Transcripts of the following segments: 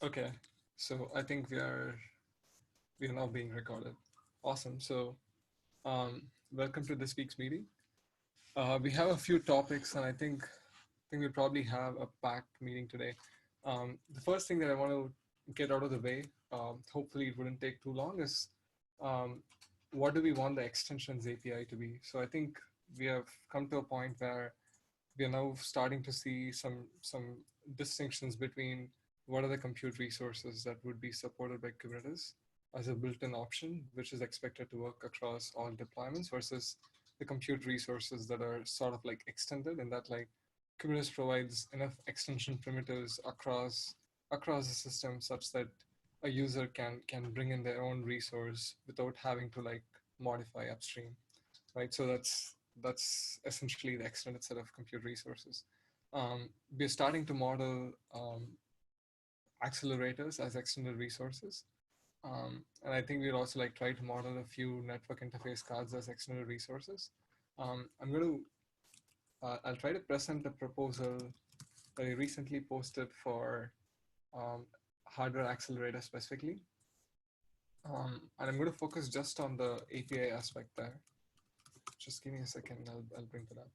Okay, so I think we are now being recorded. Awesome. So, welcome to this week's meeting. We have a few topics, and I think we probably have a packed meeting today. The first thing that I want to get out of the way, hopefully it wouldn't take too long, is um, what do we want the extensions API to be? So I think we have come to a point where we are now starting to see some distinctions between what are the compute resources that would be supported by Kubernetes as a built-in option, which is expected to work across all deployments, versus the compute resources that are sort of like extended in that like Kubernetes provides enough extension primitives across the system such that a user can bring in their own resource without having to like modify upstream, right? So that's essentially the extended set of compute resources. We're starting to model accelerators as extended resources. And I think we'll also like try to model a few network interface cards as extended resources. I'll try to present a proposal that I recently posted for um, hardware accelerator specifically. And I'm going to focus just on the API aspect there. Just give me a second, I'll bring that up.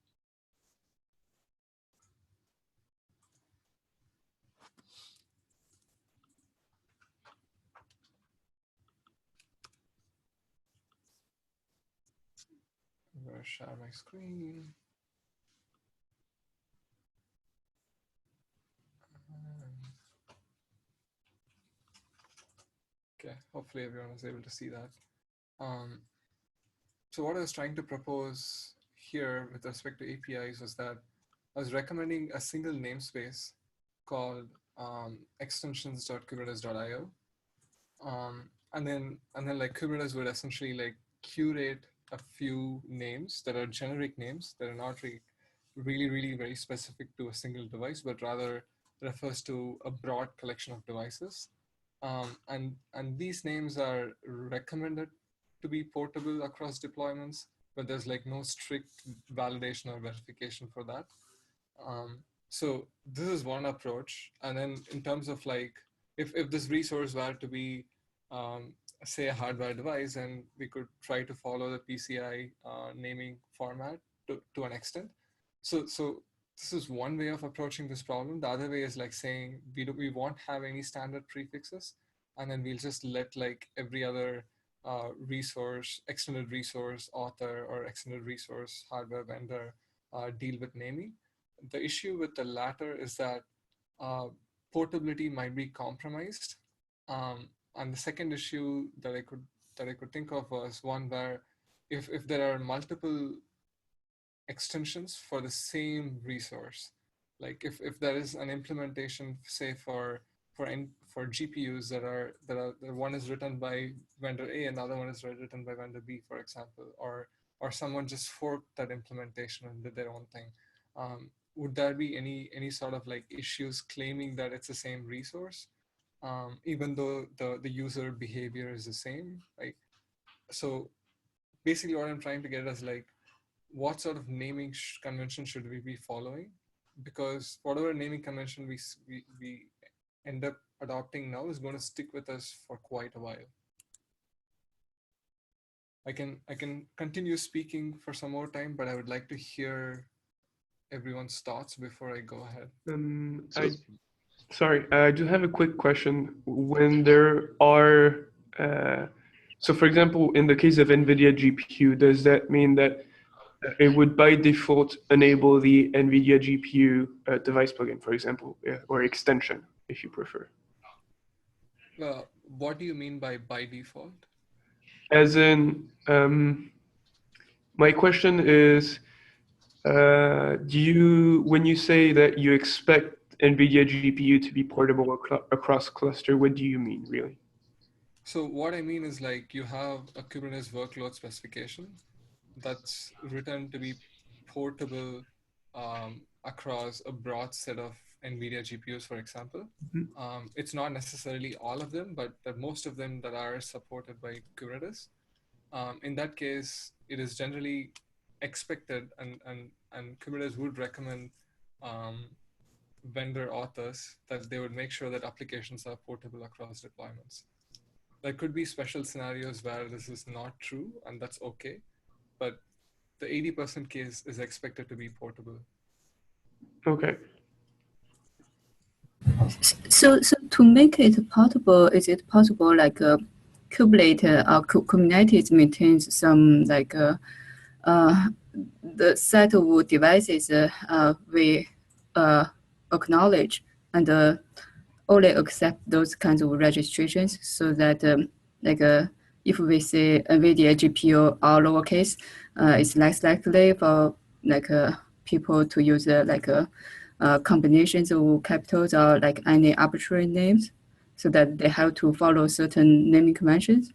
I'm going to share my screen. Okay, hopefully everyone is able to see that. Um, so what I was trying to propose here with respect to APIs was that I was recommending a single namespace called extensions.kubernetes.io. And then like Kubernetes would essentially like curate a few names that are generic names that are not really very specific to a single device, but rather refers to a broad collection of devices. And these names are recommended to be portable across deployments, but there's like no strict validation or verification for that. So this is one approach. And then in terms of like, if this resource were to be, um, say, a hardware device, and we could try to follow the PCI naming format to an extent. So this is one way of approaching this problem. The other way is like saying we won't have any standard prefixes, and then we'll just let like every other resource, extended resource author or extended resource hardware vendor deal with naming. The issue with the latter is that uh, portability might be compromised. And the second issue that I could think of was one where if there are multiple extensions for the same resource, like if there is an implementation, say for GPUs that one is written by vendor A and the other one is written by vendor B, for example, or someone just forked that implementation and did their own thing. Would there be any sort of like issues claiming that it's the same resource, even though the user behavior is the same? Like, so basically what I'm trying to get is like, what sort of naming convention should we be following? Because whatever naming convention we end up adopting now is going to stick with us for quite a while. I can continue speaking for some more time, but I would like to hear everyone's thoughts before I go ahead. I sorry, I do have a quick question. When there are, so for example, in the case of NVIDIA GPU, does that mean that it would by default enable the NVIDIA GPU device plugin, for example, or extension, if you prefer? What do you mean by default? As in, my question is, when you say that you expect NVIDIA GPU to be portable across cluster, what do you mean, really? So what I mean is like you have a Kubernetes workload specification that's written to be portable across a broad set of NVIDIA GPUs, for example. Mhm. It's not necessarily all of them, but most of them that are supported by Kubernetes. In that case, it is generally expected, and Kubernetes would recommend um, vendor authors that they would make sure that applications are portable across deployments. There could be special scenarios where this is not true, and that's okay, but the 80% case is expected to be portable. Okay. So to make it portable, is it possible like Kubernetes or Kubernetes maintains some like the set of devices we acknowledge and only accept those kinds of registrations, so that if we say NVIDIA GPU or lowercase, it's less likely for people to use combinations of capitals or like any arbitrary names, so that they have to follow certain naming conventions.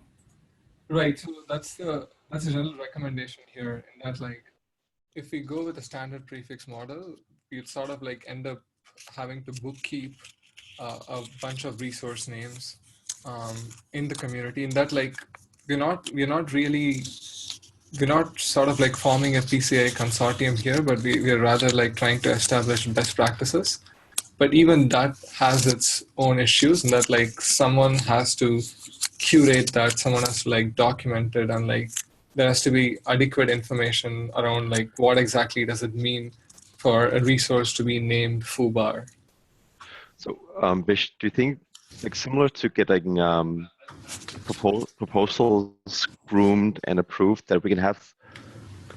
Right. So that's a general recommendation here, in that like if we go with a standard prefix model, you'd sort of like end up having to bookkeep a bunch of resource names in the community. In that like we're not sort of like forming a PCI consortium here, but we're rather like trying to establish best practices. But even that has its own issues, and that like someone has to curate that, someone has to like document it, and like there has to be adequate information around like what exactly does it mean for a resource to be named foobar. So, Bish, do you think, like similar to getting proposals groomed and approved, that we can have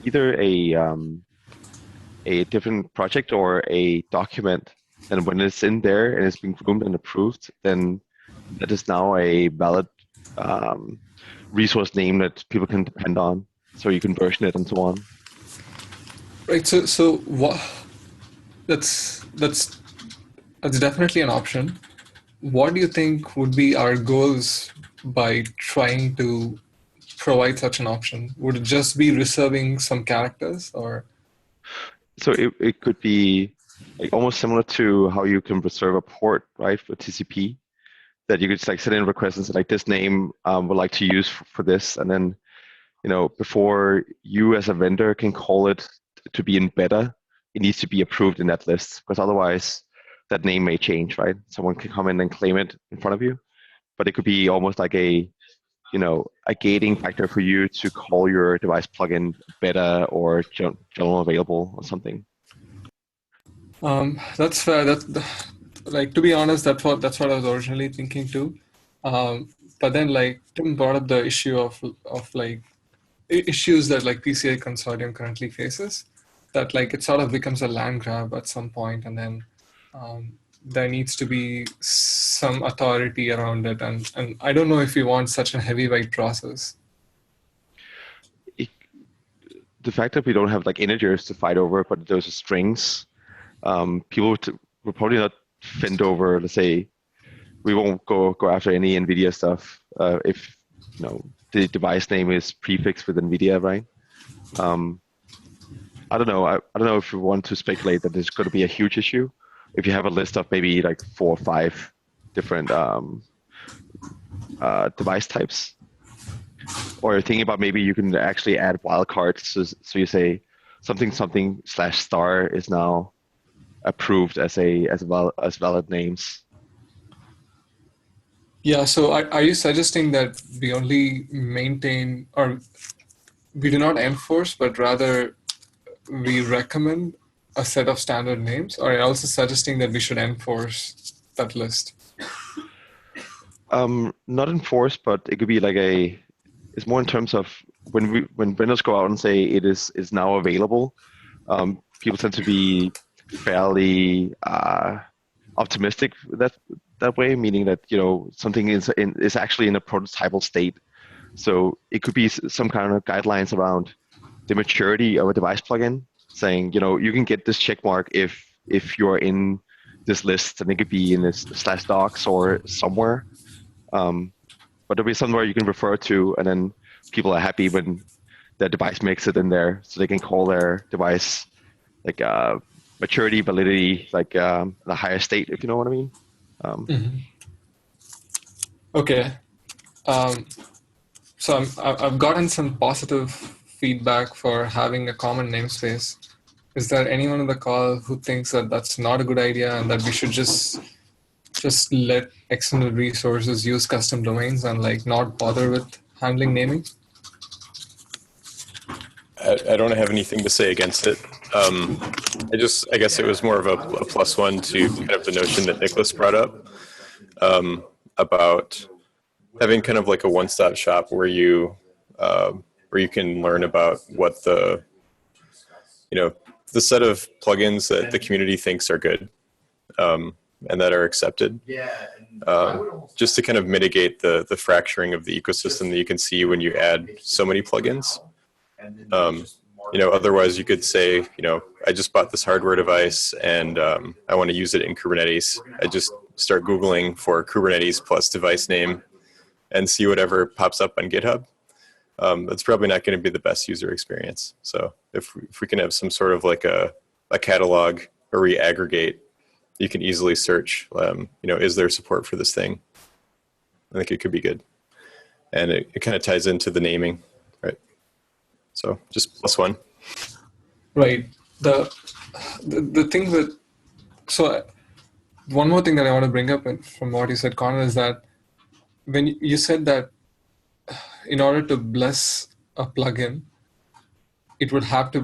either a different project or a document, and when it's in there and it's been groomed and approved, then that is now a valid resource name that people can depend on, so you can version it and so on. Right. So what? That's definitely an option. What do you think would be our goals by trying to provide such an option? Would it just be reserving some characters, or? So it could be like almost similar to how you can reserve a port, right, for TCP, that you could just like send in requests and say like, this name would like to use for this, and then before you as a vendor can call it to be in beta, it needs to be approved in that list, because otherwise that name may change, right? Someone can come in and claim it in front of you, but it could be almost like a gating factor for you to call your device plugin beta or general available or something. That's fair. Like, to be honest, that's what I was originally thinking too. But then like Tim brought up the issue of like issues that like PCI consortium currently faces, that like it sort of becomes a land grab at some point, and then there needs to be some authority around it, and I don't know if we want such a heavyweight process. The fact that we don't have like integers to fight over, but those are strings, people will probably not fend over. Let's say we won't go after any NVIDIA stuff if the device name is prefixed with NVIDIA, right? I don't know. I don't know if we want to speculate that there's going to be a huge issue if you have a list of maybe like 4 or 5 different device types, or thinking about maybe you can actually add wildcards. So you say something/star is now approved as valid names. Yeah. So are you suggesting that we only maintain, or we do not enforce, but rather we recommend a set of standard names, or are you also suggesting that we should enforce that list? Not enforce, but it could be like it's more in terms of when vendors go out and say it is now available, people tend to be fairly optimistic that way, meaning that something is actually in a prototypal state. So it could be some kind of guidelines around the maturity of a device plugin, saying you can get this check mark if you're in this list, and it could be in this /docs or somewhere. But there'll be somewhere you can refer to, and then people are happy when their device makes it in there, so they can call their device like maturity, validity, like the higher state, if you know what I mean. Okay. So I've gotten some positive feedback for having a common namespace. Is there anyone on the call who thinks that that's not a good idea and that we should just let external resources use custom domains and like not bother with handling naming? I don't have anything to say against it. I guess it was more of a plus one to kind of the notion that Nicholas brought up about having kind of like a one-stop shop where you can learn about what the set of plugins that the community thinks are good and that are accepted, just to kind of mitigate the fracturing of the ecosystem that you can see when you add so many plugins. Otherwise you could say, I just bought this hardware device and I want to use it in Kubernetes. I just start Googling for Kubernetes plus device name and see whatever pops up on GitHub. That's probably not going to be the best user experience. So if we can have some sort of like a catalog where we aggregate, you can easily search, is there support for this thing? I think it could be good. And it kind of ties into the naming, right? So just plus one. Right. The thing with, so one more thing that I want to bring up from what you said, Connor, is that when you said that in order to bless a plugin, it would have to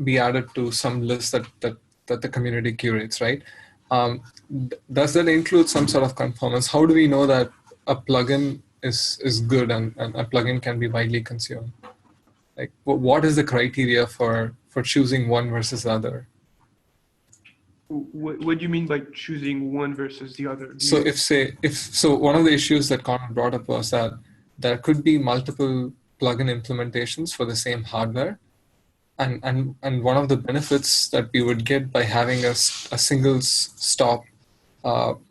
be added to some list that the community curates, right? Does that include some sort of conformance? How do we know that a plugin is good and a plugin can be widely consumed? Like, what is the criteria for choosing one versus the other? What do you mean by choosing one versus the other? So if one of the issues that Connor brought up was that there could be multiple plugin implementations for the same hardware, and one of the benefits that we would get by having a single stop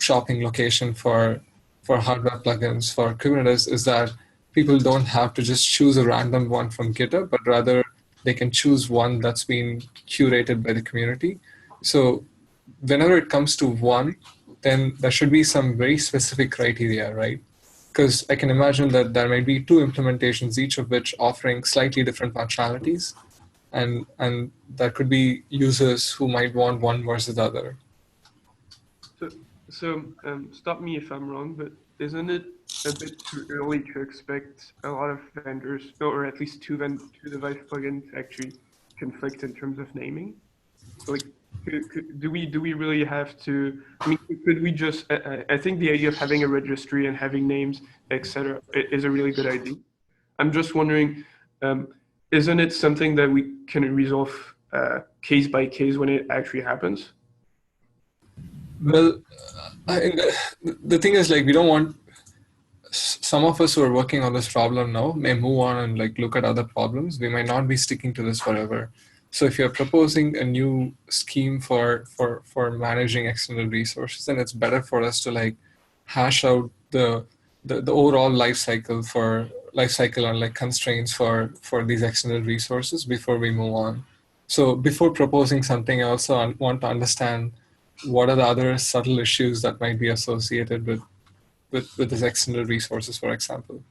shopping location for hardware plugins for Kubernetes is that people don't have to just choose a random one from GitHub, but rather they can choose one that's been curated by the community. So whenever it comes to one, then there should be some very specific criteria, right? Because I can imagine that there might be two implementations, each of which offering slightly different functionalities, and there could be users who might want one versus the other. So stop me if I'm wrong, but isn't it a bit too early to expect a lot of vendors, or at least two device plugins actually conflict in terms of naming? So like, do we really have to? I mean, could we just? I think the idea of having a registry and having names, etc., is a really good idea. I'm just wondering, isn't it something that we can resolve case by case when it actually happens? Well, the thing is, like, we don't want some of us who are working on this problem now may move on and like look at other problems. We might not be sticking to this forever. So if you're proposing a new scheme for managing external resources, then it's better for us to like hash out the overall life cycle and like constraints for these external resources before we move on. So before proposing something, I also want to understand what are the other subtle issues that might be associated with these external resources, for example.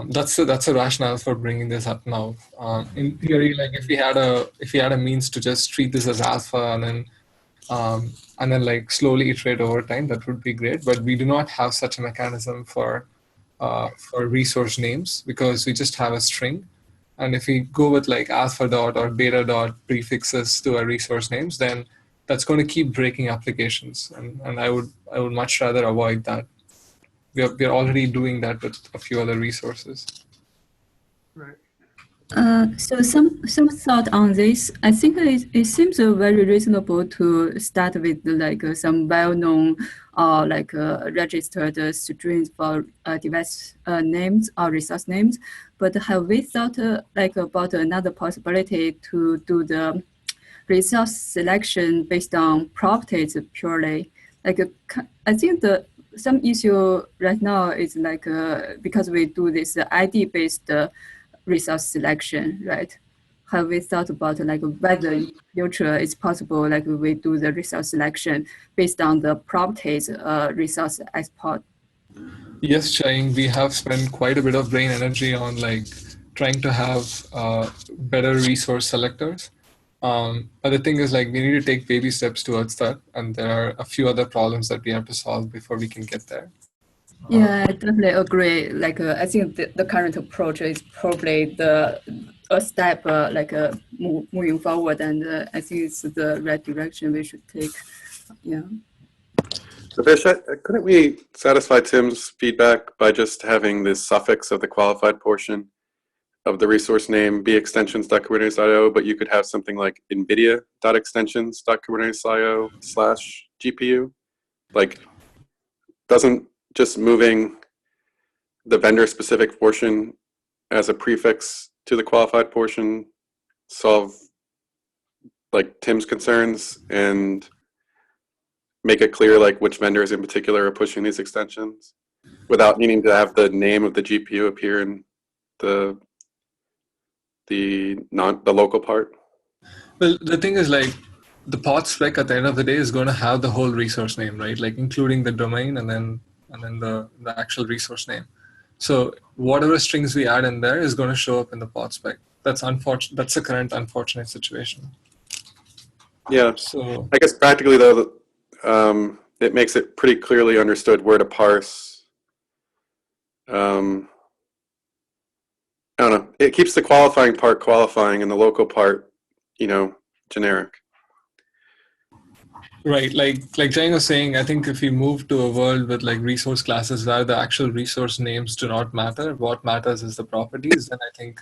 That's a rationale for bringing this up now. In theory, like if we had a means to just treat this as alpha and then like slowly iterate over time, that would be great. But we do not have such a mechanism for resource names because we just have a string. And if we go with like alpha dot or beta dot prefixes to our resource names, then that's going to keep breaking applications. And I would much rather avoid that. We're already doing that with a few other resources. Right. So some thought on this. I think it seems very reasonable to start with like some well-known or like registered strings for device names or resource names. But have we thought like about another possibility to do the resource selection based on properties purely? Like I think some issue right now is like because we do this ID-based resource selection, right? Have we thought about like whether in future it's possible like we do the resource selection based on the properties resource export? Yes, Chaying, we have spent quite a bit of brain energy on like trying to have better resource selectors. But the thing is, like, we need to take baby steps towards that, and there are a few other problems that we have to solve before we can get there. Yeah, I definitely agree. Like, I think the current approach is probably a step moving forward, and I think it's the right direction we should take. Yeah. So Vish, couldn't we satisfy Tim's feedback by just having the suffix of the qualified portion of the resource name be extensions.kubernetes.io, but you could have something like nvidia.extensions.kubernetes.io/GPU? Like, doesn't just moving the vendor specific portion as a prefix to the qualified portion solve like Tim's concerns and make it clear like which vendors in particular are pushing these extensions without needing to have the name of the GPU appear in the local part? Well, the thing is, like, the pod spec at the end of the day is going to have the whole resource name, right? Like, including the domain and then the actual resource name. So whatever strings we add in there is going to show up in the pod spec. That's unfortunate. That's the current unfortunate situation. Yeah. So I guess practically though, it makes it pretty clearly understood where to parse. I don't know. It keeps the qualifying part qualifying and the local part, generic. right, like Jane was saying, I think if we move to a world with like resource classes where the actual resource names do not matter, what matters is the properties, then I think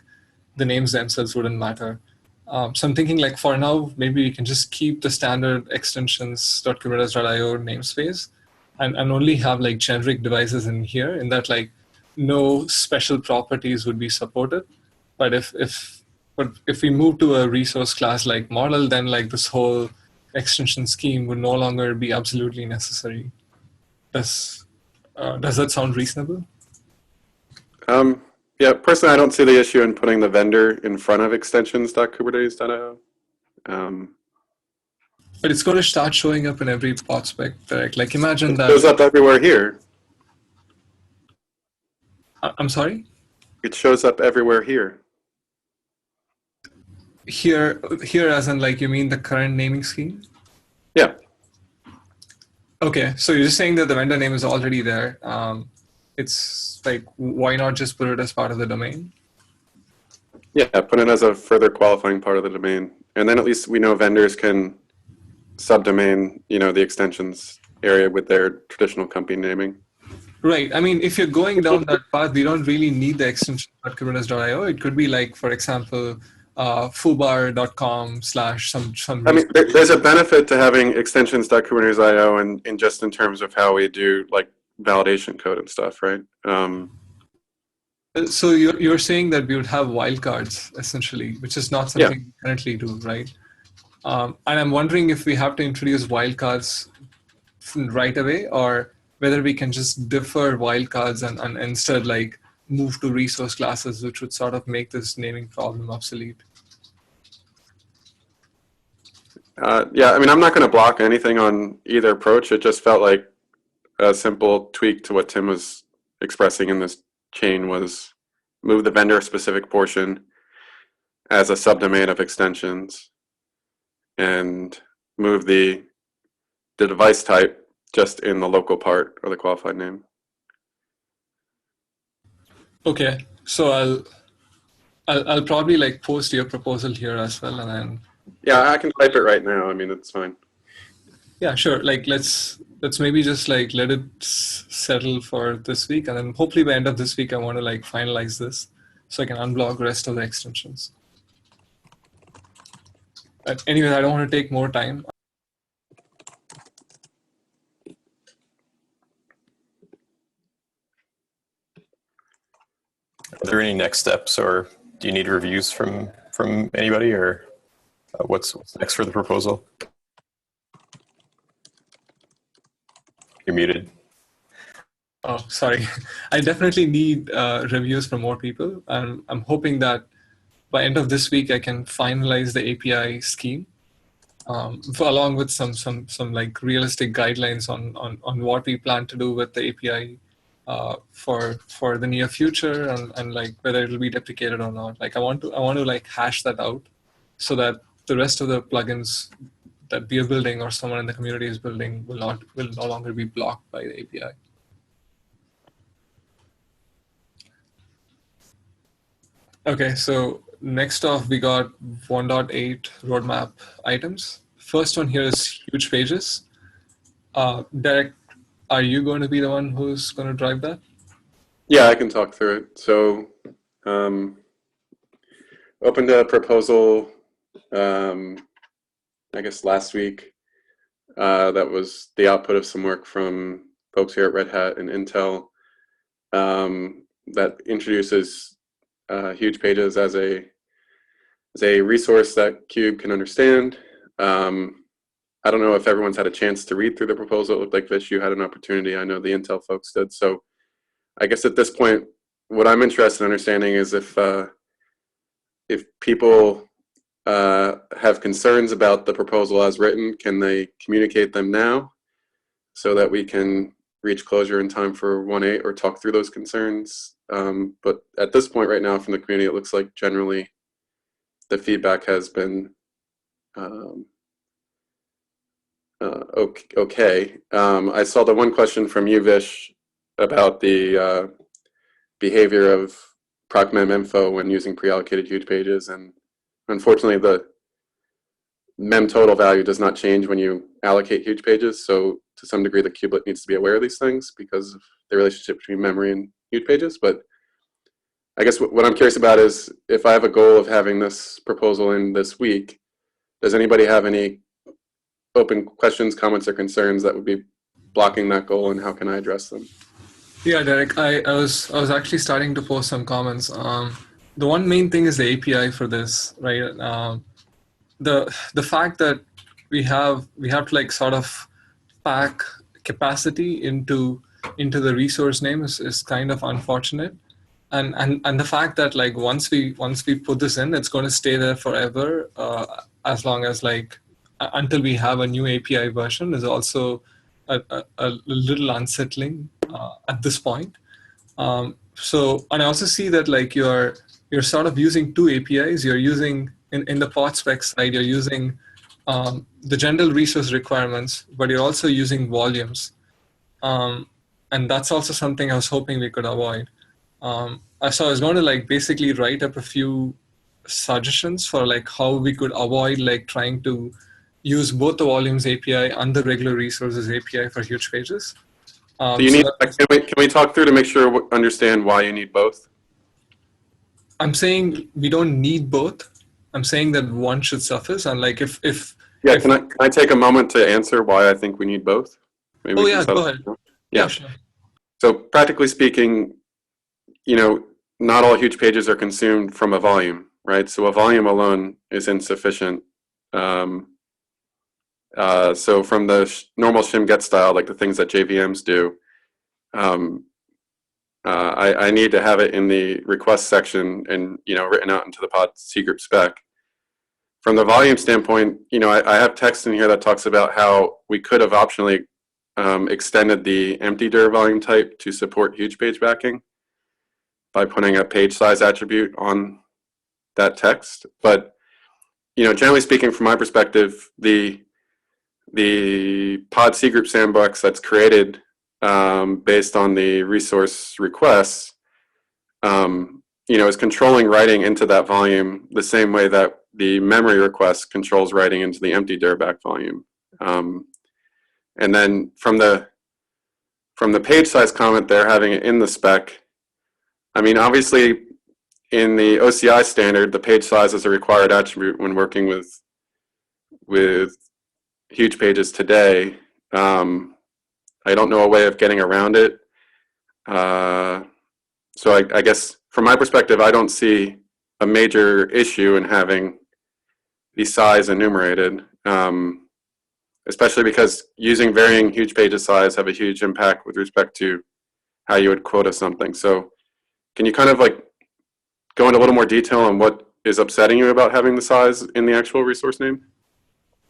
the names themselves wouldn't matter. So I'm thinking, like, for now, maybe we can just keep the standard extensions.kubernetes.io namespace and only have like generic devices in here, in that like no special properties would be supported. But if we move to a resource class like model, then like this whole extension scheme would no longer be absolutely necessary. Does that sound reasonable? Yeah, personally, I don't see the issue in putting the vendor in front of extensions.kubernetes.io. But it's going to start showing up in every pod spec, correct? Like, imagine that. It shows up everywhere here. I'm sorry? It shows up everywhere here. Here as in, like, you mean the current naming scheme? Yeah. Okay, so you're just saying that the vendor name is already there. It's like, why not just put it as part of the domain? Yeah, put it as a further qualifying part of the domain. And then at least we know vendors can subdomain, the extensions area with their traditional company naming. Right. I mean, if you're going down that path, we don't really need the extension.kubernetes.io. It could be like, for example, foobar.com/some. I mean, there's a benefit to having extensions.kubernetes.io and just in terms of how we do like validation code and stuff, right? So you're saying that we would have wildcards essentially, which is not something we currently do, right? And I'm wondering if we have to introduce wildcards right away, or whether we can just defer wildcards and instead like move to resource classes, which would sort of make this naming problem obsolete. Yeah, I mean, I'm not going to block anything on either approach. It just felt like a simple tweak to what Tim was expressing in this chain was move the vendor specific portion as a subdomain of extensions and move the device type just in the local part or the qualified name. Okay, so I'll probably like post your proposal here as well, and then. Yeah, I can type it right now. I mean, it's fine. Yeah, sure. Like, let's maybe just like let it settle for this week, and then hopefully by end of this week I want to like finalize this so I can unblock the rest of the extensions. But anyway, I don't want to take more time. Are there any next steps, or do you need reviews from anybody, or what's next for the proposal? You're muted. Oh, sorry. I definitely need reviews from more people. And I'm hoping that by end of this week, I can finalize the API scheme along with some like realistic guidelines on what we plan to do with the API for the near future, and like whether it'll be deprecated or not. Like I want to like hash that out so that the rest of the plugins that we are building or someone in the community is building will no longer be blocked by the API. Okay, so next off we got 1.8 roadmap items. First one here is huge pages. Derek, are you going to be the one who's going to drive that? Yeah, I can talk through it. So, opened a proposal, I guess last week. That was the output of some work from folks here at Red Hat and Intel that introduces huge pages as a resource that Cube can understand. I don't know if everyone's had a chance to read through the proposal. It looked like Vish, you had an opportunity. I know the Intel folks did. So I guess at this point, what I'm interested in understanding is if people have concerns about the proposal as written, can they communicate them now so that we can reach closure in time for 1.8 or talk through those concerns? But at this point right now from the community, it looks like generally the feedback has been okay. I saw the one question from you, Vish, about the behavior of procmem info when using pre-allocated huge pages, and unfortunately the mem total value does not change when you allocate huge pages, so to some degree the kubelet needs to be aware of these things because of the relationship between memory and huge pages. But I guess what I'm curious about is if I have a goal of having this proposal in this week, does anybody have any open questions, comments, or concerns that would be blocking that goal, and how can I address them? Yeah, Derek, I was actually starting to post some comments. The one main thing is the API for this, right? The fact that we have to like sort of pack capacity into the resource name is kind of unfortunate, and the fact that like once we put this in, it's going to stay there forever, as long as like until we have a new API version, is also a little unsettling at this point. So, and I also see that like you're sort of using two APIs. You're using in the pod spec side, you're using the general resource requirements, but you're also using volumes. And that's also something I was hoping we could avoid. So I was going to like basically write up a few suggestions for like how we could avoid like trying to use both the volumes API and the regular resources API for huge pages. So you need, can we talk through to make sure understand why you need both? I'm saying we don't need both. I'm saying that one should suffice, and like if yeah, can I take a moment to answer why I think we need both? Maybe yeah, go ahead. Yeah, sure. So practically speaking, you know, not all huge pages are consumed from a volume, right? So a volume alone is insufficient. So from the normal shim get style, like the things that JVMs do, I need to have it in the request section and, you know, written out into the pod C group spec. From the volume standpoint, you know, I have text in here that talks about how we could have optionally extended the empty dir volume type to support huge page backing by putting a page size attribute on that text. But, you know, generally speaking, from my perspective, the pod C group sandbox that's created based on the resource requests, you know, is controlling writing into that volume the same way that the memory request controls writing into the empty dir back volume. And then from the page size comment there, having it in the spec, I mean, obviously in the OCI standard, the page size is a required attribute when working with huge pages today. I don't know a way of getting around it. So I guess from my perspective, I don't see a major issue in having the size enumerated, especially because using varying huge pages size have a huge impact with respect to how you would quota something. So can you kind of like go into a little more detail on what is upsetting you about having the size in the actual resource name?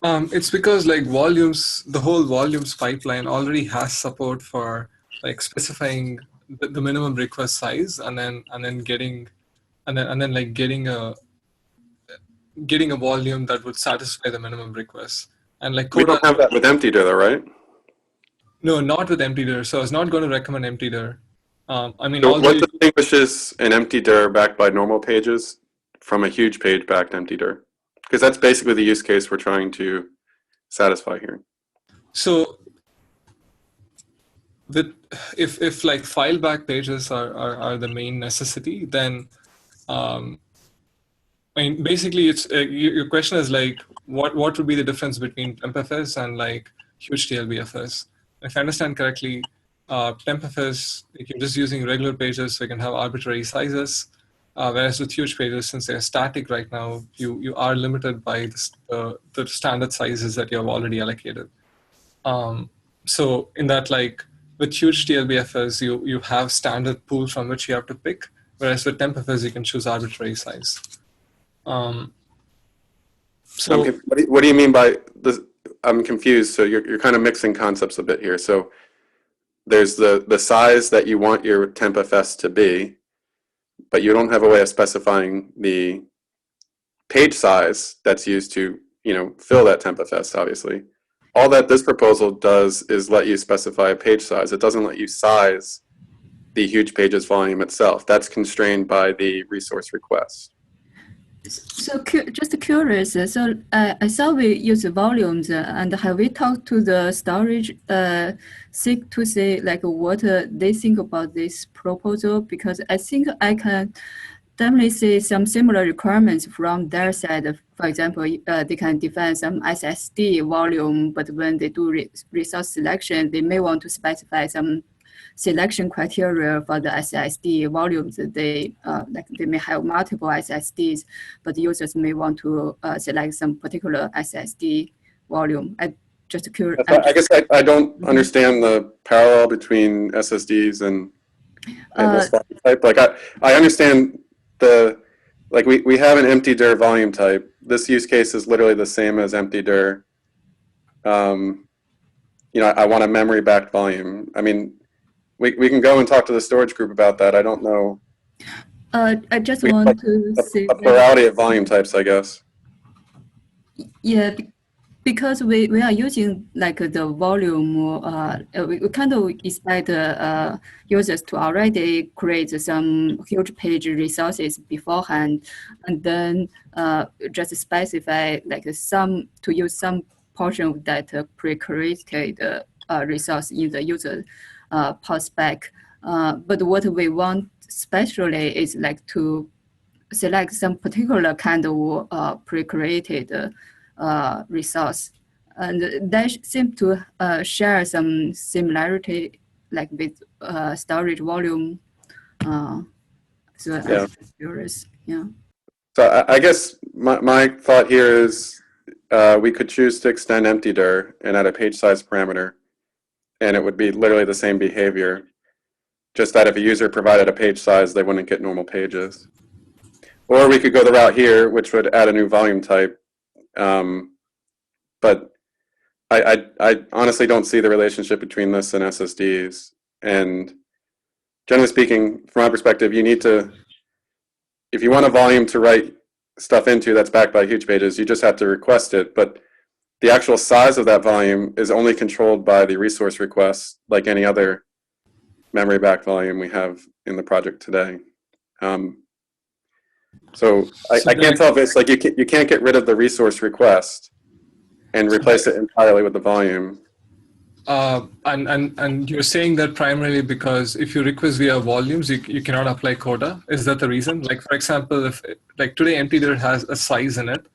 It's because like volumes, the whole volumes pipeline already has support for like specifying the minimum request size, and then getting getting a volume that would satisfy the minimum request. And like We Coda, don't have that with empty-dir though, right? no, not with empty-dir. So I was not going to recommend empty-dir. I mean, So although what distinguishes an empty-dir backed by normal pages from a huge page backed empty-dir? Because that's basically the use case we're trying to satisfy here. so with if like file back pages are the main necessity, then I mean, basically, it's your question is like, what would be the difference between TempFS and like huge TLBFS? If I understand correctly, TempFS, if you're just using regular pages, so you can have arbitrary sizes. Whereas with huge pages, since they're static right now, you are limited by the standard sizes that you have already allocated. So in that, like with huge TLBFS, you have standard pools from which you have to pick. Whereas with TempFS, you can choose arbitrary size. So what do you mean by this? I'm confused. So you're kind of mixing concepts a bit here. So there's the size that you want your TempFS to be, but you don't have a way of specifying the page size that's used to fill that TempFS. Obviously, all that this proposal does is let you specify a page size. It doesn't let you size the huge pages volume itself. That's constrained by the resource request. So just curious, so I saw we use volumes, and have we talked to the storage SIG to say like what they think about this proposal? Because I think I can definitely see some similar requirements from their side. For example, they can define some SSD volume, but when they do resource selection, they may want to specify some selection criteria for the SSD volumes. They they may have multiple SSDs, but users may want to select some particular SSD volume. I just curious. I guess I don't understand the parallel between SSDs and this volume type. Like I understand we have an empty dir volume type. This use case is literally the same as empty dir. I want a memory backed volume. I mean, we can go and talk to the storage group about that. I don't know. I just want to say a plurality of volume types, I guess. Yeah, because we are using like the volume. We kind of expect users to already create some huge page resources beforehand, and then just specify like to use some portion of that pre-created resource in the user spec. But what we want especially is like to select some particular kind of pre-created resource, and they seem to share some similarity, like with storage volume. So Yeah. I'm curious. Yeah. So I guess my thought here is we could choose to extend empty dir and add a page size parameter, and it would be literally the same behavior, just that if a user provided a page size, they wouldn't get normal pages. Or we could go the route here, which would add a new volume type. But I honestly don't see the relationship between this and SSDs. And generally speaking, from my perspective, you need to, if you want a volume to write stuff into that's backed by huge pages, you just have to request it. But the actual size of that volume is only controlled by the resource request, like any other memory backed volume we have in the project today. So I can't tell if it's like you can't get rid of the resource request and replace it entirely with the volume. And you're saying that primarily because if you request via volumes, you cannot apply Coda. Is that the reason? Like for example, if like today empty-dir has a size in it,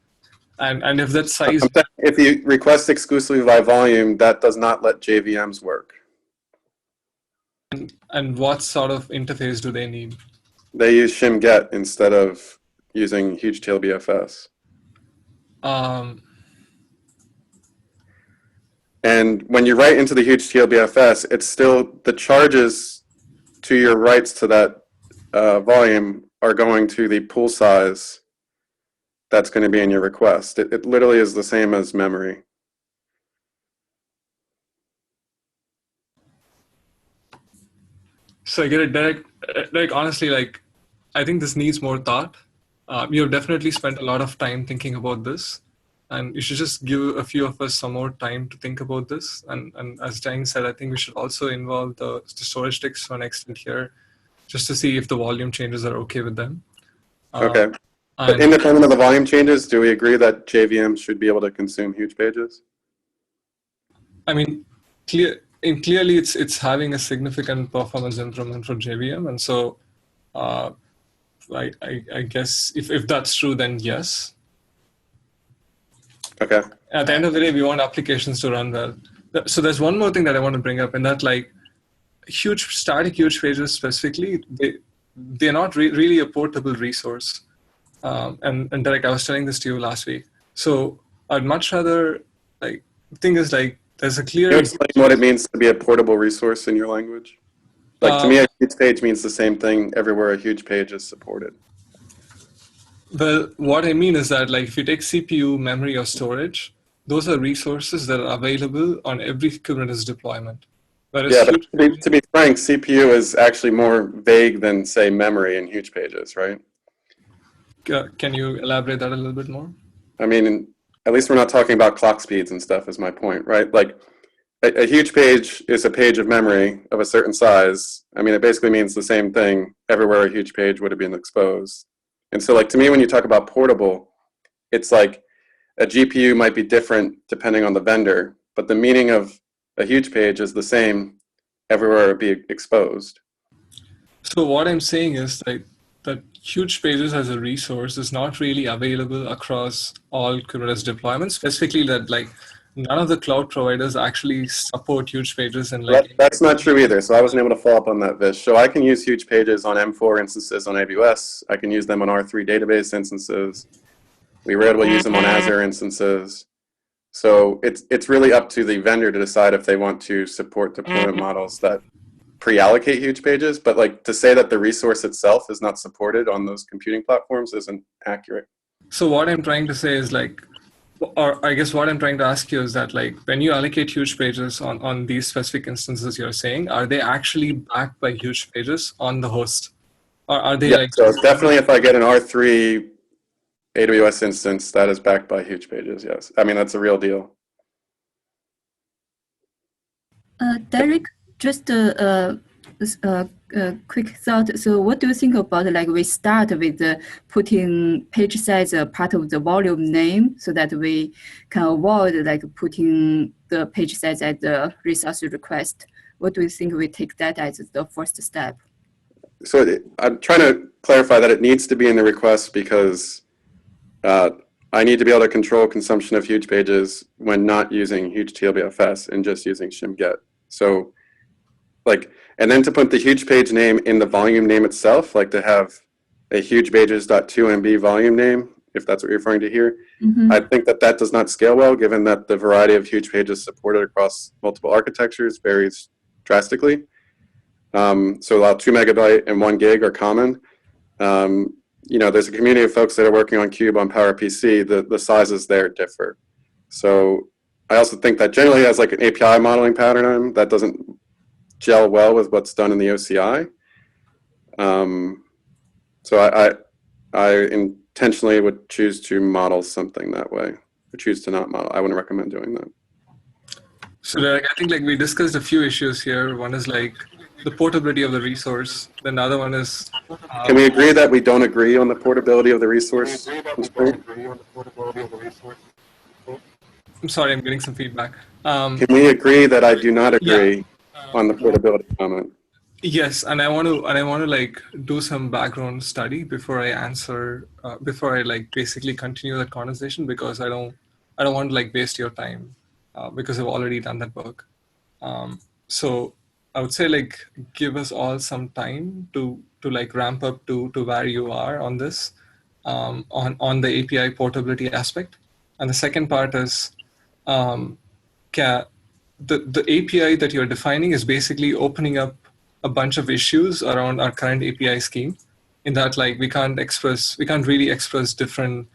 and if that size, if you request exclusively by volume, that does not let JVMs work. And what sort of interface do they need? They use shim-get instead of using huge TLBFS. And when you write into the huge TLBFS, it's still the charges to your writes to that volume are going to the pool size that's going to be in your request. It literally is the same as memory. So I get it, Derek. Honestly, like, I think this needs more thought. You've definitely spent a lot of time thinking about this, and you should just give a few of us some more time to think about this. And as Jang said, I think we should also involve the storage sticks to an extent here, just to see if the volume changes are okay with them. Okay. But And independent of the volume changes, do we agree that JVM should be able to consume huge pages? I mean, clearly it's having a significant performance improvement for JVM, and so I guess if that's true, then yes. Okay. At the end of the day, we want applications to run well. So there's one more thing that I want to bring up, and that like static huge pages specifically, they're not really a portable resource. And Derek, I was telling this to you last week. So I'd much rather, like, the thing is, like, there's a clear... Can you explain what it means to be a portable resource in your language? Like, to me, a huge page means the same thing everywhere a huge page is supported. Well, what I mean is that, like, if you take CPU, memory, or storage, those are resources that are available on every Kubernetes deployment. Whereas yeah, but to be frank, CPU is actually more vague than, say, memory in huge pages, right? Can you elaborate that a little bit more? I mean, at least we're not talking about clock speeds and stuff is my point, right? Like, a huge page is a page of memory of a certain size. I mean, it basically means the same thing everywhere a huge page would have been exposed. And so, like, to me, when you talk about portable, it's like a GPU might be different depending on the vendor, but the meaning of a huge page is the same everywhere it be exposed. So what I'm saying is that huge pages as a resource is not really available across all Kubernetes deployments, specifically that like none of the cloud providers actually support huge pages. And like that's not true either. So I wasn't able to follow up on that, Vish. So I can use huge pages on M4 instances on AWS. I can use them on R3 database instances. We were able to use them on Azure instances. So it's really up to the vendor to decide if they want to support deployment models that pre-allocate huge pages. But like to say that the resource itself is not supported on those computing platforms isn't accurate. So what I'm trying to say is like, or I guess what I'm trying to ask you is that like when you allocate huge pages on these specific instances you're saying, are they actually backed by huge pages on the host? Or are they like... So definitely if I get an R3 AWS instance, that is backed by huge pages, yes. I mean, that's a real deal. Derek, just a quick thought. So what do you think about like we start with putting page size part of the volume name so that we can avoid like putting the page size at the resource request? What do you think we take that as the first step? So I'm trying to clarify that it needs to be in the request because I need to be able to control consumption of huge pages when not using huge TLBFS and just using shim-get. So like, and then to put the huge page name in the volume name itself, like to have a huge pages.2MB volume name, if that's what you're referring to here, I think that that does not scale well, given that the variety of huge pages supported across multiple architectures varies drastically. So while 2 megabyte and 1 gig are common, you know, there's a community of folks that are working on Cube on PowerPC, the sizes there differ. So I also think that generally as like an API modeling pattern, that doesn't gel well with what's done in the OCI. So I intentionally would choose to model something that way, or choose to not model. I wouldn't recommend doing that. So Derek, I think like we discussed a few issues here. One is like the portability of the resource. Then the other one is... Can we agree that we don't agree on the portability of the resource? I'm sorry, I'm getting some feedback. Can we agree that I do not agree on the portability comment? Yes, and I want to like do some background study before I answer, before I like basically continue that conversation, because I don't want to like waste your time because I've already done that work. So I would say like give us all some time to like ramp up to where you are on this, on the API portability aspect. And the second part is the API that you're defining is basically opening up a bunch of issues around our current API scheme, in that like we can't really express different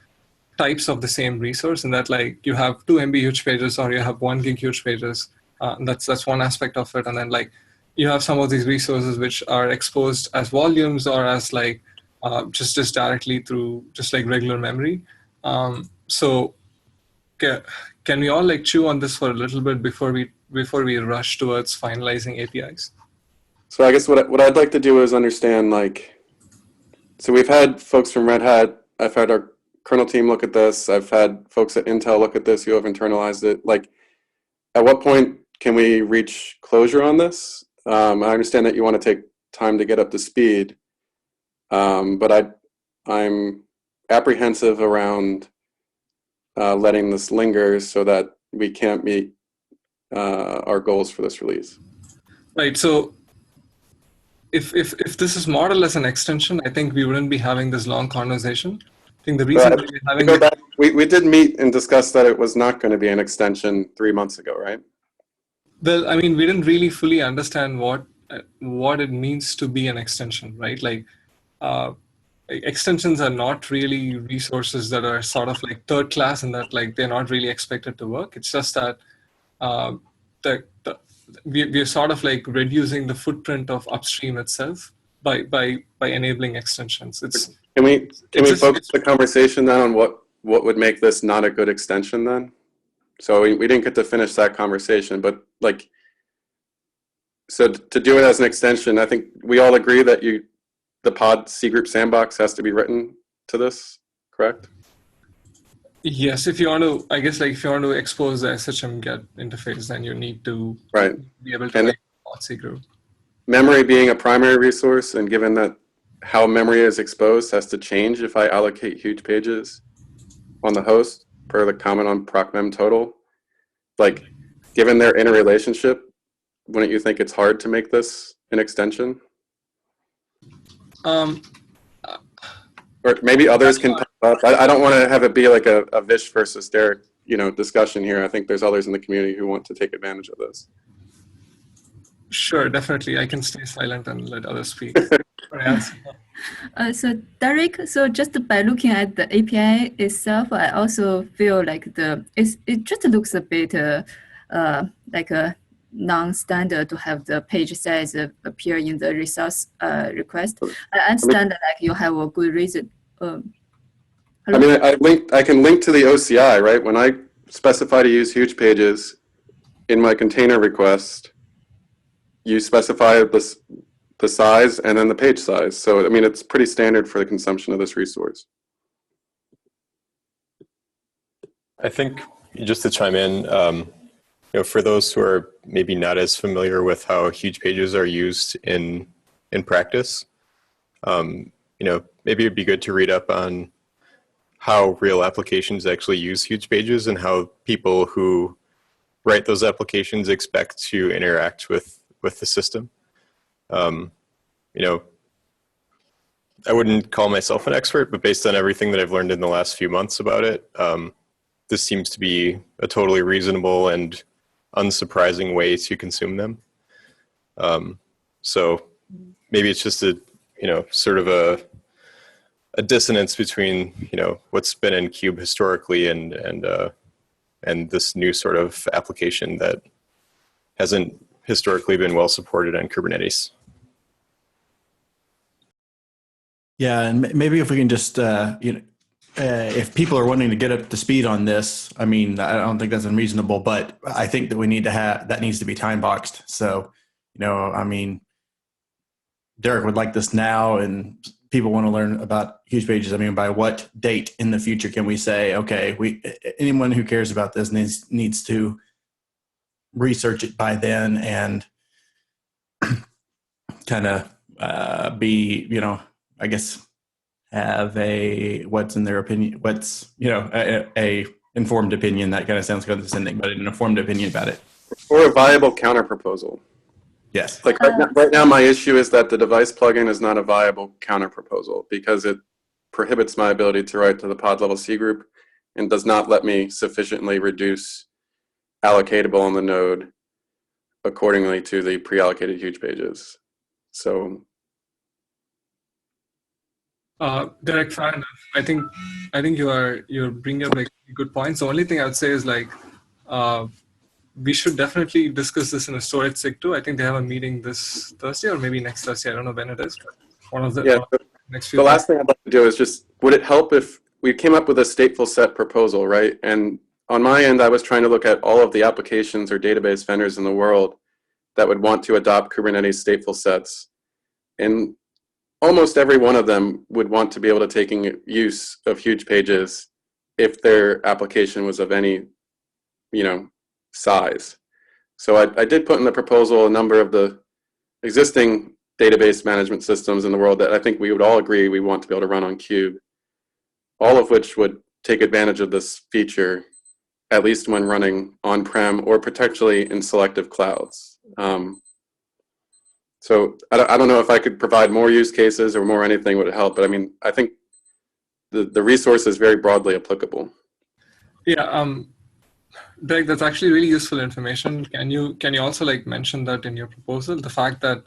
types of the same resource, and that like you have 2 MB huge pages or you have 1 gig huge pages. That's one aspect of it. And then like you have some of these resources which are exposed as volumes or as like just directly through just like regular memory. So can we all like chew on this for a little bit before we rush towards finalizing APIs? So I guess what I'd like to do is understand, like, so we've had folks from Red Hat, I've had our kernel team look at this, I've had folks at Intel look at this who have internalized it. Like, at what point can we reach closure on this? I understand that you want to take time to get up to speed, but I'm apprehensive around letting this linger so that we can't meet our goals for this release. Right. So if this is modeled as an extension, I think we wouldn't be having this long conversation. I think the reason we're having we did meet and discuss that it was not going to be an extension 3 months ago, right? Well, I mean, we didn't really fully understand what it means to be an extension, right? Like, extensions are not really resources that are sort of like third class and that like they're not really expected to work. It's just that we're sort of like reducing the footprint of upstream itself by enabling extensions. Can we focus the conversation then on what would make this not a good extension then? So we didn't get to finish that conversation, but like, so to do it as an extension, I think we all agree that the pod C group sandbox has to be written to this, correct? Yes, if you want to, I guess like if you want to expose the SHM get interface, then you need to be able to write pod C group. Memory being a primary resource, and given that how memory is exposed has to change if I allocate huge pages on the host per the comment on procmem total. Like, given their interrelationship, wouldn't you think it's hard to make this an extension? Or maybe others can pop up. I don't want to have it be like a Vish versus Derek, discussion here. I think there's others in the community who want to take advantage of this. Sure, definitely. I can stay silent and let others speak. So Derek, so just by looking at the API itself, I also feel like it just looks a bit like a non-standard to have the page size appear in the resource request. I understand that like you have a good reason. I mean, I can link to the OCI, right? When I specify to use huge pages in my container request, you specify the size and then the page size. So, I mean, it's pretty standard for the consumption of this resource. I think just to chime in, for those who are maybe not as familiar with how huge pages are used in practice, maybe it'd be good to read up on how real applications actually use huge pages and how people who write those applications expect to interact with the system. I wouldn't call myself an expert, but based on everything that I've learned in the last few months about it, this seems to be a totally reasonable and unsurprising way to consume them. So maybe it's just a sort of a dissonance between what's been in Cube historically and this new sort of application that hasn't historically been well supported on Kubernetes. Yeah, and maybe if we can just if people are wanting to get up to speed on this, I mean, I don't think that's unreasonable, but I think that we need to that needs to be time boxed. So, I mean, Derek would like this now, and people want to learn about huge pages. I mean, by what date in the future can we say, okay, anyone who cares about this needs to research it by then and kind of be, I guess, have what's in their opinion, a informed opinion. That kind of sounds condescending, but an informed opinion about it. Or a viable counter proposal. Yes. Like right now, my issue is that the device plugin is not a viable counter proposal because it prohibits my ability to write to the pod level C group and does not let me sufficiently reduce allocatable on the node accordingly to the pre-allocated huge pages. So, Derek, fair enough. I think you're bringing up like good points. The only thing I would say is like we should definitely discuss this in a storage SIG too. I think they have a meeting this Thursday or maybe next Thursday. I don't know when it is. One of the next few. The last thing I'd like to do is just, would it help if we came up with a stateful set proposal, right? And on my end, I was trying to look at all of the applications or database vendors in the world that would want to adopt Kubernetes stateful sets. And almost every one of them would want to be able to take use of huge pages if their application was of any, size. So I did put in the proposal a number of the existing database management systems in the world that I think we would all agree we want to be able to run on Kube, all of which would take advantage of this feature, at least when running on-prem or potentially in selective clouds. So I don't know if I could provide more use cases or more anything would help, but I mean, I think the resource is very broadly applicable. Yeah, Greg, that's actually really useful information. Can you also mention that in your proposal, the fact that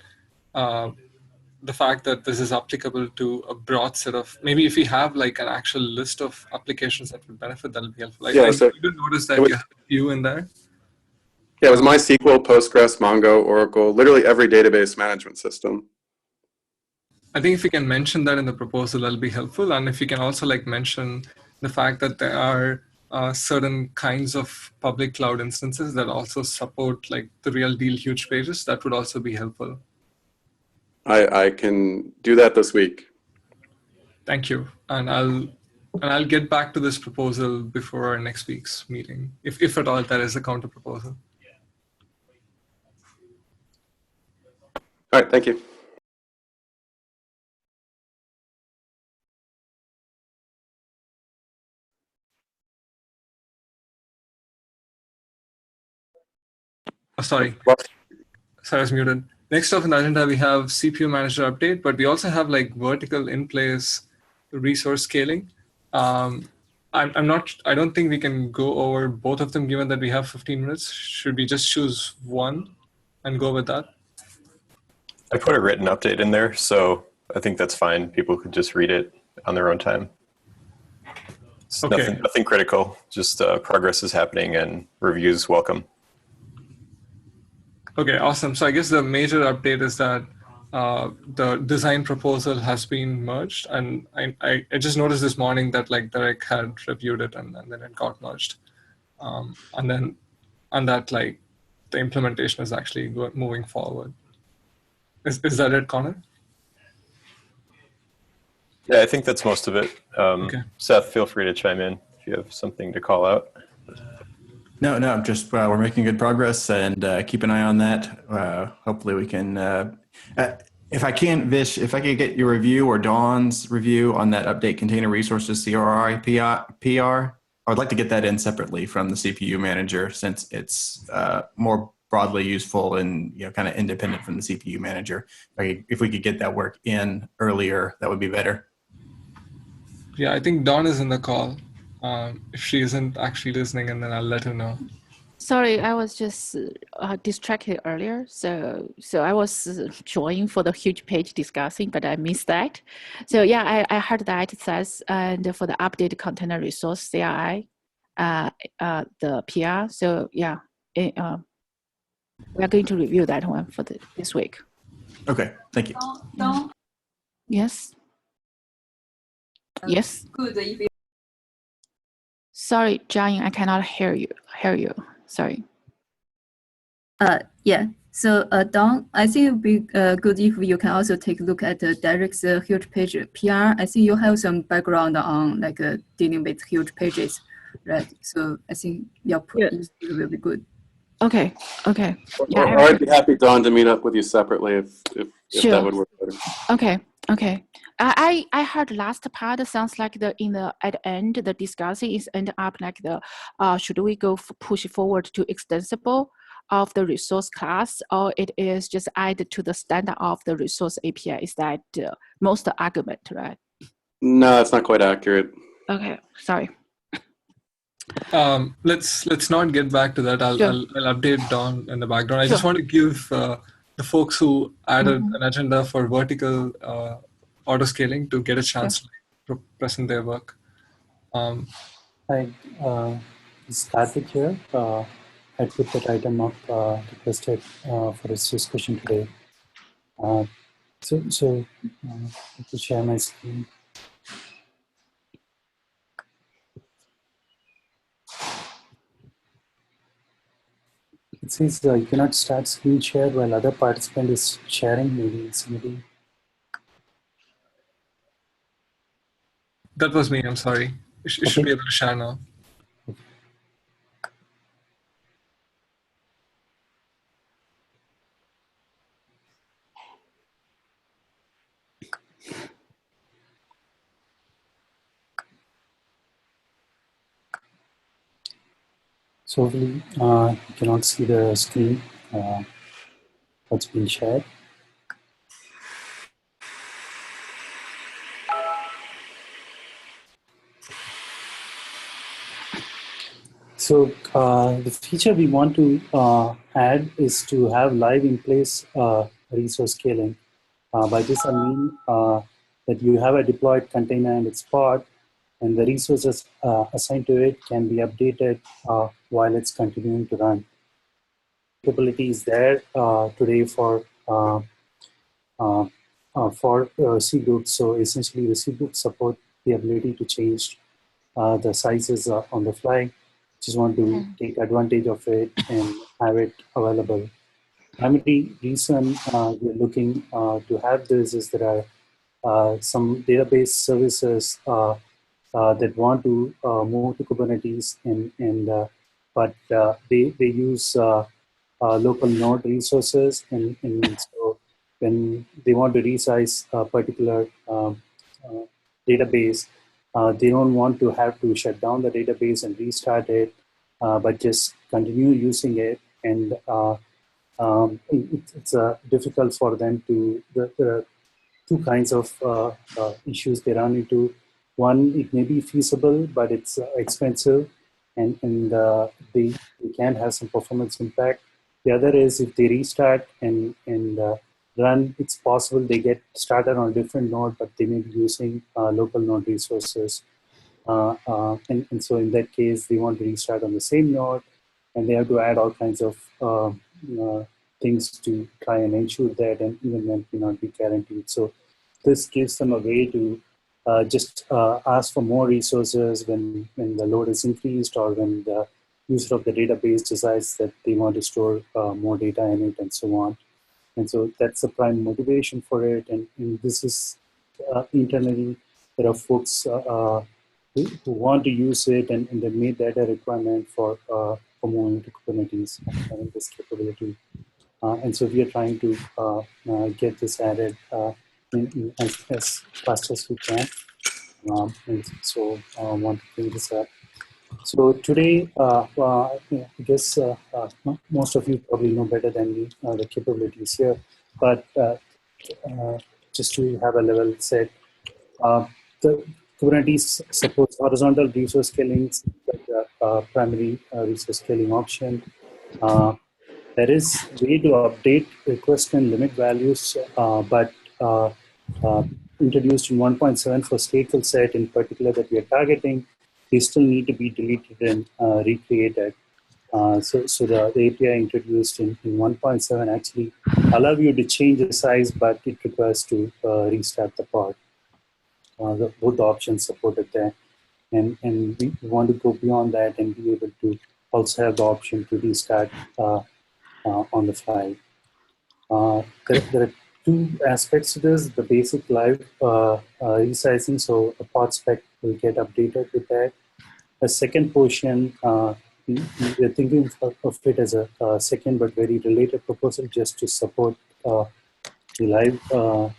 this is applicable to a broad set of, maybe if we have an actual list of applications that would benefit, that'll be helpful. Yeah, so you did notice that you have a few in there. Yeah, it was MySQL, Postgres, Mongo, Oracle, literally every database management system. I think if we can mention that in the proposal, that'll be helpful. And if you can also mention the fact that there are certain kinds of public cloud instances that also support the real deal huge pages, that would also be helpful. I can do that this week. Thank you. And I'll get back to this proposal before our next week's meeting, if at all there is a counter proposal. All right, thank you. Oh, sorry, I was muted. Next up on the agenda, we have CPU manager update, but we also have vertical in-place resource scaling. I don't think we can go over both of them given that we have 15 minutes. Should we just choose one and go with that? I put a written update in there, so I think that's fine. People could just read it on their own time. It's okay. Nothing critical, just progress is happening and reviews welcome. Okay, awesome. So I guess the major update is that the design proposal has been merged, and I just noticed this morning that Derek had reviewed it and then it got merged, and that the implementation is actually moving forward. Is that it, Connor? Yeah, I think that's most of it. Okay. Seth, feel free to chime in if you have something to call out. No, just we're making good progress, and keep an eye on that. Hopefully we can, if I can, Vish, if I could get your review or Dawn's review on that update container resources CRI PR, I would like to get that in separately from the CPU manager, since it's more broadly useful and kind of independent from the CPU manager. If we could get that work in earlier, that would be better. Yeah, I think Dawn is in the call. If she isn't actually listening, and then I'll let her know. Sorry, I was just distracted earlier. So I was joining for the huge page discussing, but I missed that. So yeah, I heard that it says, and for the updated container resource CRI, the PR. So yeah, we are going to review that one for this week. Okay, thank you. Yes. Yes. Good. If you Sorry, John, I cannot hear you. Sorry. Yeah. So Dawn, I think it would be good if you can also take a look at Derek's huge page PR. I think you have some background on dealing with huge pages, right? So I think your it will be good. Okay. Yeah, or I'd be happy, Dawn, to meet up with you separately if Sure. that would work better. Okay. I heard last part sounds like at the end the discussion is end up should we push forward to extensible of the resource class, or it is just added to the standard of the resource API? Is that most argument, right? No, it's not quite accurate. Okay, sorry. Let's not get back to that. I'll update Dawn in the background. I just want to give the folks who added an agenda for vertical auto scaling to get a chance to present their work. Hi, it's Karthik here. I I put that item up requested for its discussion today. So let me share my screen. It says you cannot start screen share while other participant is sharing. Maybe somebody. That was me. I'm sorry. You should be able to share now. So hopefully you cannot see the screen that's being shared. So the feature we want to add is to have live in place resource scaling. By this I mean that you have a deployed container and its pod, and the resources assigned to it can be updated while it's continuing to run. Capability is there today for C groups. So essentially, the C groups support the ability to change the sizes on the fly. Just want to take advantage of it and have it available. Primary reason we're looking to have this is there are some database services that want to move to Kubernetes, but they use local node resources, and so when they want to resize a particular database, they don't want to have to shut down the database and restart it, but just continue using it. And it's difficult for them to, the two kinds of issues they run into. One, it may be feasible, but it's expensive, and they can have some performance impact. The other is if they restart and run, it's possible they get started on a different node, but they may be using local node resources. And so in that case, they want to restart on the same node, and they have to add all kinds of things to try and ensure that, and even that may not be guaranteed. So this gives them a way to just ask for more resources when the load is increased, or when the user of the database decides that they want to store more data in it, and so on. And so that's the prime motivation for it. And this is internally, there are folks who want to use it, and they made that a requirement for moving to Kubernetes, having this capability. And so we are trying to get this added as fast as we can. And so I want to bring this up. So today, I guess most of you probably know better than me the capabilities here, but just to have a level set, the Kubernetes supports horizontal resource scaling, like the primary resource scaling option. There is a way to update request and limit values, but introduced in 1.7 for stateful set in particular that we are targeting, they still need to be deleted and recreated. So the API introduced in 1.7 actually allow you to change the size, but it requires to restart the pod. Both the options supported there. And we want to go beyond that and be able to also have the option to restart on the fly. There are two aspects to this: the basic live resizing, so the pod spec will get updated with that. The second portion, we're thinking of it as a second but very related proposal, just to support the live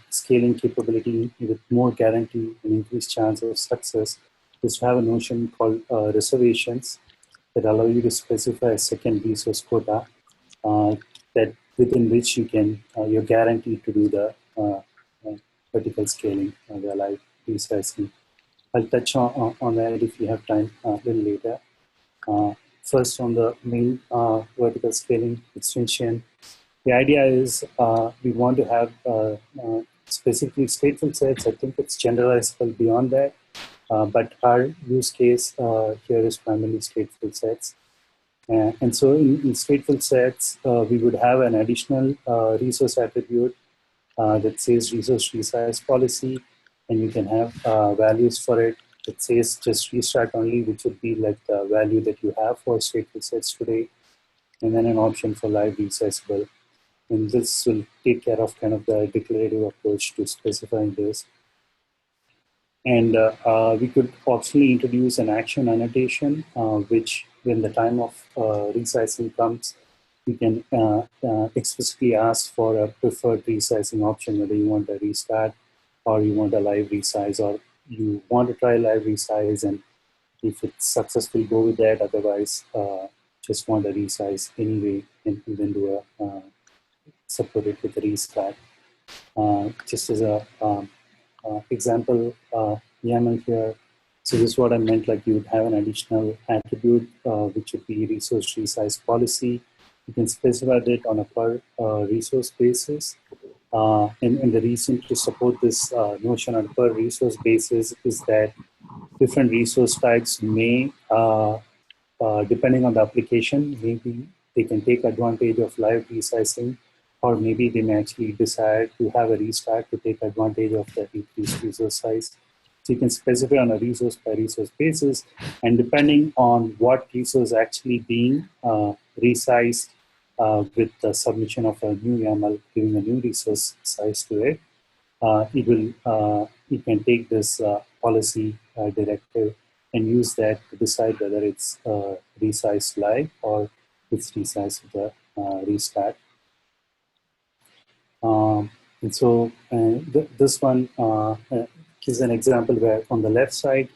scaling capability with more guarantee and increased chance of success, is to have a notion called reservations that allow you to specify a second resource quota that within which you can you're guaranteed to do the vertical scaling, the live resizing. I'll touch on that if you have time a little later. First, on the main vertical scaling extension, the idea is we want to have specifically stateful sets. I think it's generalizable beyond that, but our use case here is primarily stateful sets. And so in stateful sets, we would have an additional resource attribute that says resource resize policy, and you can have values for it that says just restart only, which would be like the value that you have for stateful sets today, and then an option for live resizable. And this will take care of kind of the declarative approach to specifying this. And we could optionally introduce an action annotation, which when the time of resizing comes, you can explicitly ask for a preferred resizing option, whether you want a restart or you want a live resize, or you want to try live resize, and if it's successful, go with that. Otherwise, just want a resize anyway, and then do a support it with a restart. Just as a example YAML here. So this is what I meant, like you would have an additional attribute, which would be resource resize policy. You can specify it on a per resource basis. And the reason to support this notion on per resource basis is that different resource types may, depending on the application, maybe they can take advantage of live resizing, or maybe they may actually decide to have a restart to take advantage of the increased resource size. So you can specify on a resource by resource basis, and depending on what resource actually being resized with the submission of a new YAML, giving a new resource size to it, it can take this policy directive and use that to decide whether it's resized live or it's resized with a restart. And so this one is an example where on the left side,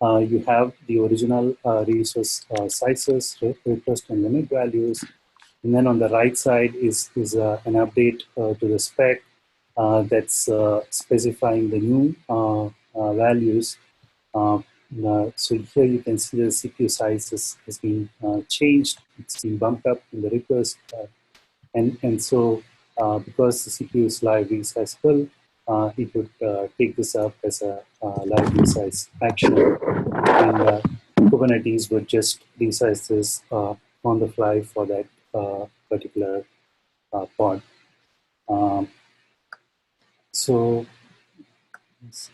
you have the original resource sizes, request and limit values. And then on the right side is an update to the spec that's specifying the new values. So here you can see the CPU size has been changed. It's been bumped up in the request. And so because the CPU is live resizable, it would take this up as a live resize action. And Kubernetes would just resize this on the fly for that particular pod. So this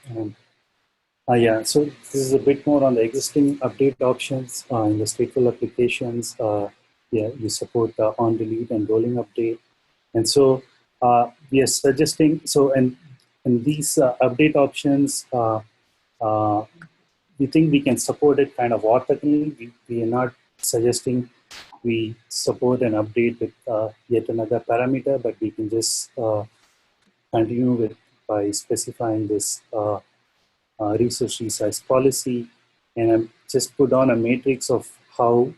is a bit more on the existing update options in the stateful applications. You support on delete and rolling update. And so we are suggesting, and these update options, we think we can support it kind of orthogonally. We are not suggesting we support an update with yet another parameter, but we can just continue with by specifying this resource resize policy, and I just put on a matrix of how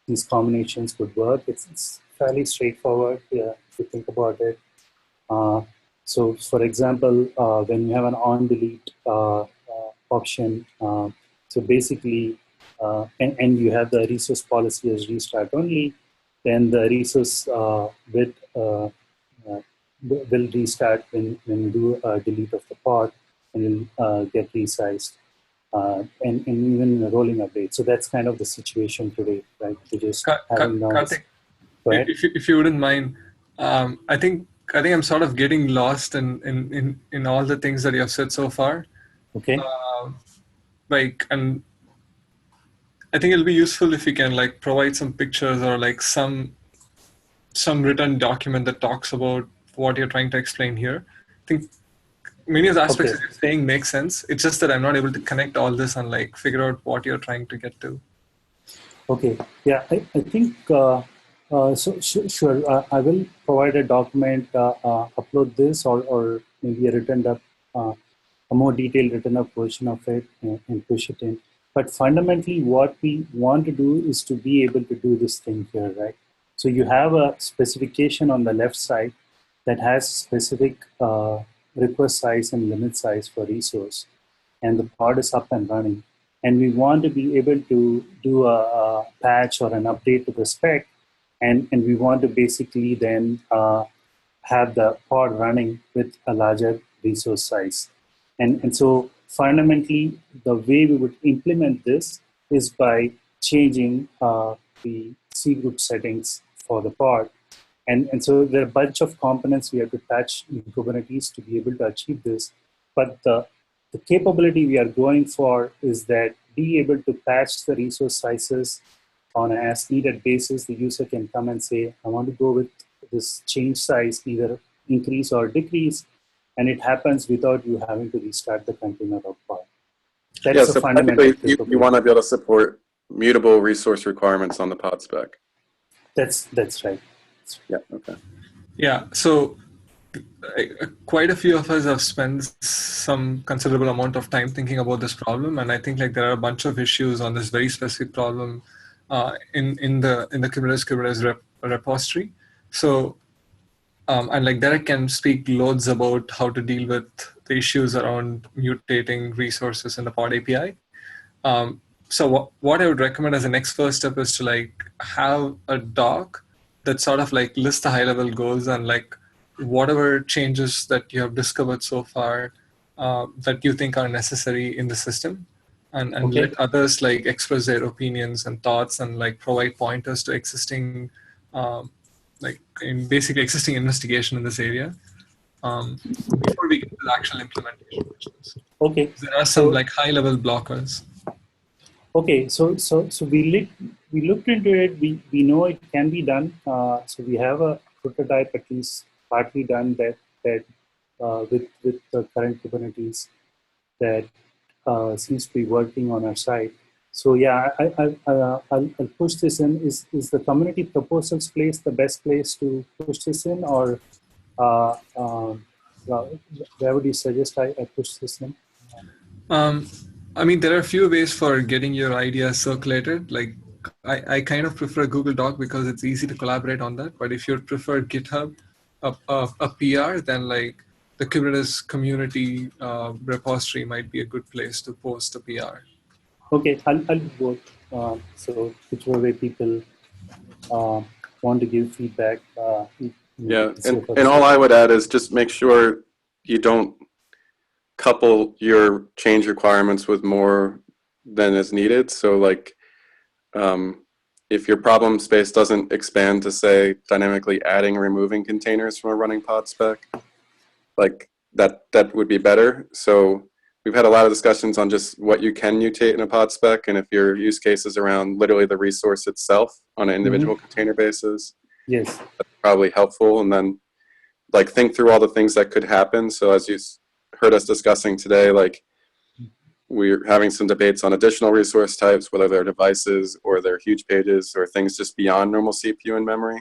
these combinations would work. It's fairly straightforward if you think about it. So, for example, when you have an on-delete option, so basically, and you have the resource policy as restart only, then the resource will restart when you do a delete of the pod, and will get resized, and even a rolling update. So that's kind of the situation today, right? To just having Karthik, if you wouldn't mind, I think I'm sort of getting lost in all the things that you have said so far. Okay. And I think it'll be useful if you can like provide some pictures or like some written document that talks about what you're trying to explain here. I think many of the aspects that you're saying make sense. It's just that I'm not able to connect all this and like figure out what you're trying to get to. Okay. Yeah, I think sure. I will provide a document, upload this, or maybe a written up, a more detailed written up version of it, and push it in. But fundamentally, what we want to do is to be able to do this thing here, right? So you have a specification on the left side that has specific request size and limit size for resource, and the pod is up and running. And we want to be able to do a patch or an update to the spec, and we want to basically then have the pod running with a larger resource size. And so fundamentally, the way we would implement this is by changing the C group settings for the pod. And so there are a bunch of components we have to touch in Kubernetes to be able to achieve this. But the capability we are going for is that be able to patch the resource sizes on an as needed basis. The user can come and say, I want to go with this change size, either increase or decrease. And it happens without you having to restart the container or pod. That's Yeah, a so fundamental practically you want to be able to support mutable resource requirements on the pod spec. That's right. Yeah, okay. Yeah, so quite a few of us have spent some considerable amount of time thinking about this problem, and I think like there are a bunch of issues on this very specific problem in the Kubernetes repository. So and like Derek can speak loads about how to deal with the issues around mutating resources in the pod API. So what I would recommend as a next first step is to like have a doc that sort of like lists the high level goals and like whatever changes that you have discovered so far that you think are necessary in the system, and Okay. let others like express their opinions and thoughts and like provide pointers to existing like in basically existing investigation in this area before we get to the actual implementation questions. Okay. There are some like high level blockers. Okay, so we looked into it. We know it can be done. So we have a prototype at least partly done that with the current Kubernetes that seems to be working on our side. So yeah, I'll push this in. Is the community proposals place the best place to push this in, or where would you suggest I push this in? I mean, there are a few ways for getting your ideas circulated. Like, I kind of prefer Google Doc because it's easy to collaborate on that. But if you prefer GitHub, a PR, then like the Kubernetes community repository might be a good place to post a PR. Okay, I'll do both. So whichever way people want to give feedback. Yeah, and all I would add is just make sure you don't couple your change requirements with more than is needed. So like if your problem space doesn't expand to say dynamically adding or removing containers from a running pod spec, like that would be better. So we've had a lot of discussions on just what you can mutate in a pod spec, and if your use case is around literally the resource itself on an individual container basis, yes, that's probably helpful. And then like think through all the things that could happen. So as you heard us discussing today, like we're having some debates on additional resource types, whether they're devices or they're huge pages or things just beyond normal CPU and memory.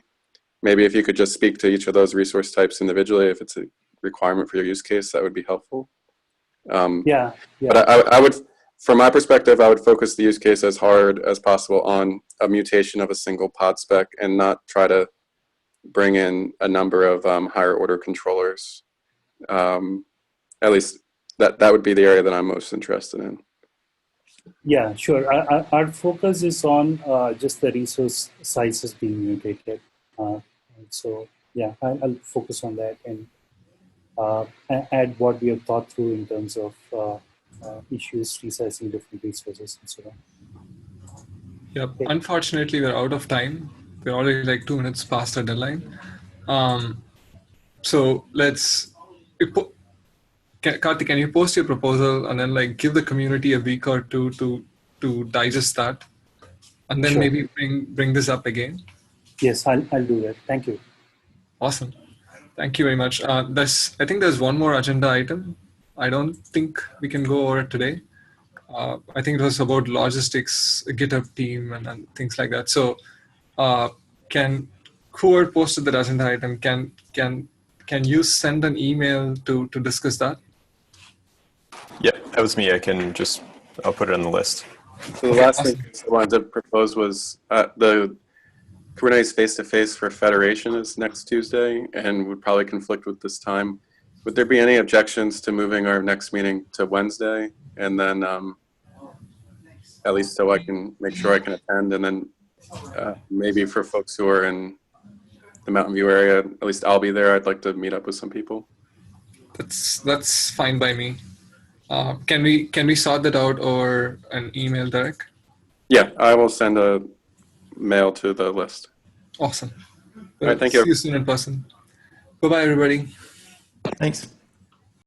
Maybe if you could just speak to each of those resource types individually, if it's a requirement for your use case, that would be helpful. Yeah. But I would, from my perspective, I would focus the use case as hard as possible on a mutation of a single pod spec and not try to bring in a number of higher order controllers. At least that would be the area that I'm most interested in. Yeah, sure. Our focus is on just the resource sizes being mutated. So yeah, I'll focus on that and add what we have thought through in terms of issues resizing different resources and so on. Yep. Okay. Unfortunately, we're out of time. We're already like 2 minutes past our deadline. So let's. Karthik, can you post your proposal and then like give the community a week or two to digest that, and then maybe bring this up again? Yes, I'll do that. Thank you. Awesome. Thank you very much. I think there's one more agenda item. I don't think we can go over it today. I think it was about logistics, GitHub team, and things like that. So, whoever posted that agenda item, can you send an email to discuss that? Yeah, that was me. I'll put it on the list. So the last thing I wanted to propose was the Kubernetes face-to-face for Federation is next Tuesday and would probably conflict with this time. Would there be any objections to moving our next meeting to Wednesday? And then at least so I can make sure I can attend, and then maybe for folks who are in the Mountain View area, at least I'll be there. I'd like to meet up with some people. That's fine by me. Can we sort that out over an email, Derek? Yeah, I will send mail to the list. Awesome. All right, thank you. See you soon in person. Bye-bye, everybody. Thanks.